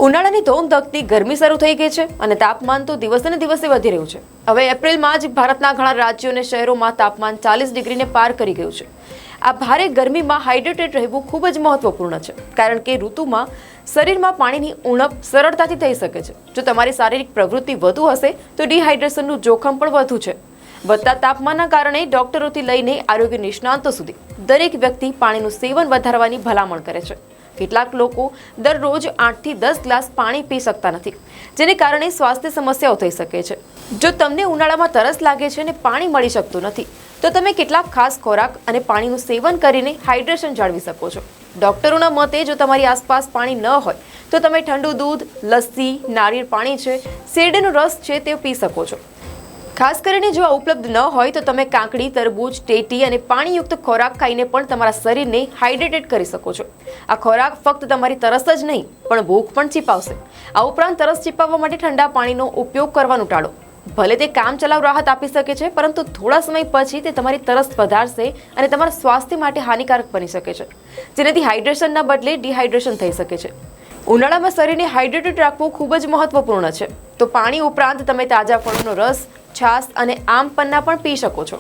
ઉનાળાની ધોમધખતી ગરમી શરૂ થઈ ગઈ છે અને તાપમાન તો દિવસે ને દિવસે વધી રહ્યું છે. હવે એપ્રિલમાં જ ભારતના ઘણા રાજ્યો અને શહેરોમાં તાપમાન 40 ડિગ્રીને પાર કરી ગયું છે. આ ભારે ગરમીમાં હાઇડ્રેટેડ રહેવું ખૂબ જ મહત્વપૂર્ણ છે, કારણ કે ઋતુમાં શરીરમાં પાણીની ઉણપ સરળતાથી થઈ શકે છે. જો તમારી શારીરિક પ્રવૃત્તિ વધુ હશે તો ડિહાઇડ્રેશનનું જોખમ પણ વધુ છે. વધતા તાપમાનના કારણે ડોક્ટરોથી લઈને આરોગ્ય નિષ્ણાતો સુધી દરેક વ્યક્તિ પાણીનું સેવન વધારવાની ભલામણ કરે છે. કેટલાક લોકો દરરોજ 8 થી 10 ગ્લાસ પાણી પી શકતા નથી, જેને કારણે સ્વાસ્થ્ય સમસ્યાઓ થઈ શકે છે. જો તમને ઉનાળામાં તરસ લાગે છે અને પાણી મળી શકતું નથી, તો તમે કેટલાક ખાસ ખોરાક અને પાણીનું સેવન કરીને હાઇડ્રેશન જાળવી શકો છો. ડોક્ટરોના મતે જો તમારી આસપાસ પાણી ન હોય તો તમે ઠંડુ દૂધ, લસ્સી, નારિયેળ પાણી છે, શેરડીનો રસ છે તે પી શકો છો. ખાસ કરીને જો આ ઉપલબ્ધ ન હોય તો તમે કાકડી, તરબૂચ, ટેટી અને પાણીયુક્ત ખોરાક ખાઈને પણ તમારા શરીરને હાઇડ્રેટેડ કરી શકો છો. આ ખોરાક ફક્ત તમારી તરસ જ નહીં પણ ભૂખ પણ છીપાવશે. આ ઉપરાંત તરસ છીપાવવા માટે ઠંડા પાણીનો ઉપયોગ કરવાનું ટાળો. ભલે તે કામચલાઉ રાહત આપી શકે છે, પરંતુ થોડા સમય પછી તે તમારી તરસ વધારશે અને તમારા સ્વાસ્થ્ય માટે હાનિકારક બની શકે છે, જેનાથી હાઇડ્રેશનના બદલે ડિહાઇડ્રેશન થઈ શકે છે. ઉનાળામાં શરીરને હાઇડ્રેટેડ રાખવું ખૂબ જ મહત્વપૂર્ણ છે. તો પાણી ઉપરાંત તમે તાજા ફળોનો રસ, છાશ અને આમ પન્ના પણ પી શકો છો.